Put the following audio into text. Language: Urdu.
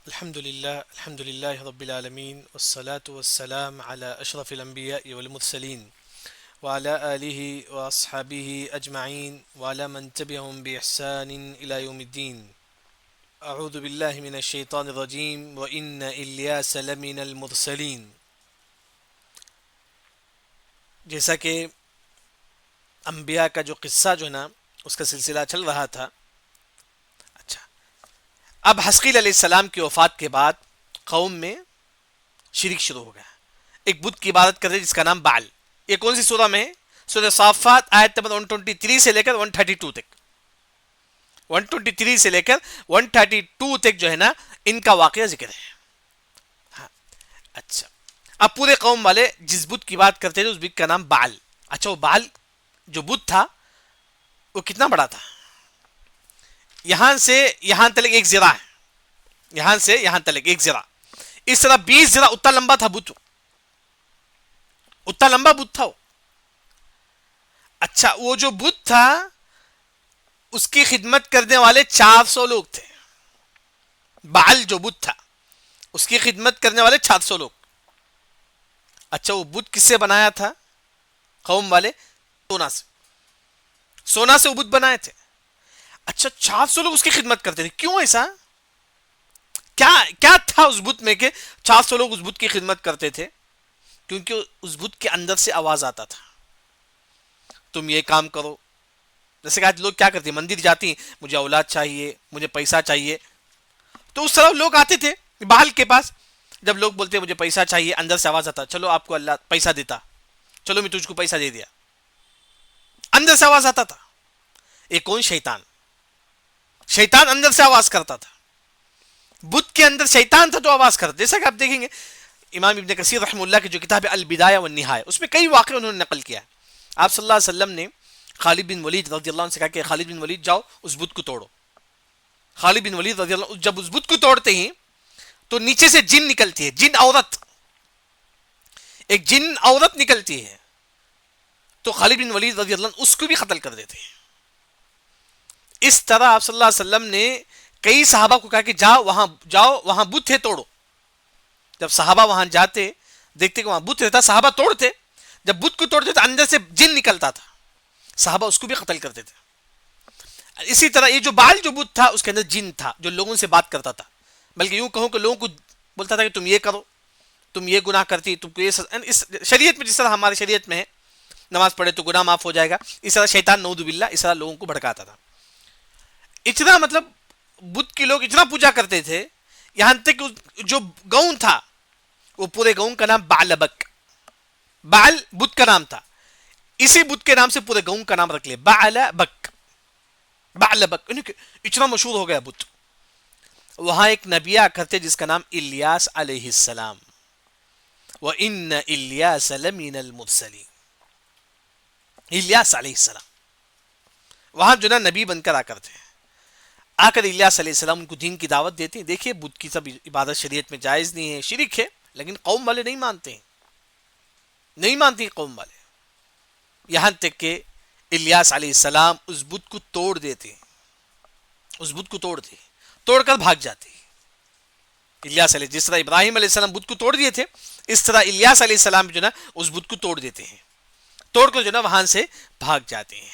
الحمد لله رب العالمين والصلاة والسلام على أشرف الأنبياء والمرسلين وعلى آله وأصحابه أجمعين وعلى من تبعهم بإحسان إلى يوم الدين. أعوذ بالله من الشيطان الرجيم وإن إلياس لمن المرسلين. جیسا کہ انبیاء کا جو قصہ جو ہے نا اس کا سلسلہ چل رہا تھا. اچھا، اب حسقیل علیہ السلام کی وفات کے بعد قوم میں شرک شروع ہو گیا. ایک بت کی عبادت کرتے جس کا نام بعل. یہ کون سی سورہ میں ہے؟ سورہ صافات آیت نمبر 123 سے لے کر 132 تک. 123 سے لے کر 132 تک جو ہے نا ان کا واقعہ ذکر ہے. ہاں اچھا، اب پورے قوم والے جس بت کی بات کرتے تھے اس بت کا نام بعل. اچھا، وہ بعل جو بت تھا وہ کتنا بڑا تھا؟ یہاں سے یہاں تلک ایک زرا ہے. یہاں سے یہاں تلک ایک زرا، اس طرح 20 زرا اتنا لمبا تھا بت. اتنا لمبا بت تھا وہ. اچھا، وہ جو بت تھا اس کی خدمت کرنے والے 400 لوگ تھے. بعل جو بت تھا اس کی خدمت کرنے والے 400 لوگ. اچھا، وہ بت کس سے بنایا تھا؟ قوم والے سونا سے وہ بت بنائے تھے. اچھا، 400 لوگ اس کی خدمت کرتے تھے. کیوں ایسا؟ کیا تھا اس بت میں کہ 400 لوگ اس بت کی خدمت کرتے تھے؟ کیونکہ اس بت کے اندر سے آواز آتا تھا، تم یہ کام کرو. جیسے کہ آج لوگ کیا کرتے ہیں، مندر جاتی ہیں، مجھے اولاد چاہیے، مجھے پیسہ چاہیے. تو اس طرح لوگ آتے تھے بعل کے پاس. جب لوگ بولتے ہیں مجھے پیسہ چاہیے، اندر سے آواز آتا، چلو آپ کو اللہ پیسہ دیتا، چلو میں تجھ کو پیسہ دے دیا. اندر سے آواز آتا تھا. ایک کون؟ شیطان اندر سے آواز کرتا تھا. بت کے اندر شیطان تھا تو آواز کرتا. جیسا کہ آپ دیکھیں گے امام ابن کثیر رحمہ اللہ کی جو کتاب ہے البدایہ والنہایہ، اس میں کئی واقعے انہوں نے نقل کیا. آپ صلی اللہ علیہ وسلم نے خالد بن ولید رضی اللہ عنہ سے کہا کہ خالد بن ولید جاؤ اس بت کو توڑو. خالد بن ولید رضی اللہ عنہ جب اس بت کو توڑتے ہیں تو نیچے سے جن نکلتی ہے، جن عورت، ایک جن عورت نکلتی ہے. تو خالد بن ولید رضی اللہ عنہ اس کو بھی قتل کر دیتے ہیں. اس طرح آپ صلی اللہ علیہ وسلم نے کئی صحابہ کو کہا کہ جاؤ وہاں بت ہے توڑو. جب صحابہ وہاں جاتے دیکھتے کہ وہاں بت رہتا، صحابہ توڑتے. جب بت کو توڑتے تو اندر سے جن نکلتا تھا، صحابہ اس کو بھی قتل کرتے تھے. اسی طرح یہ جو بعل جو بت تھا اس کے اندر جن تھا جو لوگوں سے بات کرتا تھا، بلکہ یوں کہوں کہ لوگوں کو بولتا تھا کہ تم یہ کرو، تم یہ گناہ کرتی، تم کو یہ اس شریعت میں جس طرح ہماری شریعت میں ہے نماز پڑھے تو گناہ معاف ہو جائے گا، اس طرح شیطان نعوذ باللہ اس طرح لوگوں کو بھڑکاتا تھا. اتنا مطلب بت کے لوگ اتنا پوجا کرتے تھے، یہاں تک جو گاؤں تھا وہ پورے گاؤں کا نام بعلبک. بعل بت کا نام تھا، اسی بت کے نام سے پورے گاؤں کا نام رکھ لے بعلبک. بعلبک اتنا مشہور ہو گیا بت. وہاں ایک نبی آ کرتے جس کا نام الیاس علیہ السلام. وَإِنَّ إِلْيَاسَ لَمِنَ الْمُرْسَلِينَ. الیاس علیہ السلام وہاں جو نا نبی بن کر آ کرتے ہیں. آ کر الیاس علیہ السلام ان کو دین کی دعوت دیتے ہیں. دیکھیے بت کی سب عبادت شریعت میں جائز نہیں ہے، شرک ہے، لیکن قوم والے نہیں مانتے ہیں، نہیں مانتی قوم والے. یہاں تک کہ الیاس علیہ السلام اس بت کو توڑ دیتے ہیں. اس بت کو توڑ کر بھاگ جاتے ہیں. الیاس علیہ، جس طرح ابراہیم علیہ السلام بت کو توڑ دیے تھے، اس طرح الیاس علیہ السلام جو نا اس بت کو توڑ دیتے ہیں. توڑ کر جو نا وہاں سے بھاگ جاتے ہیں.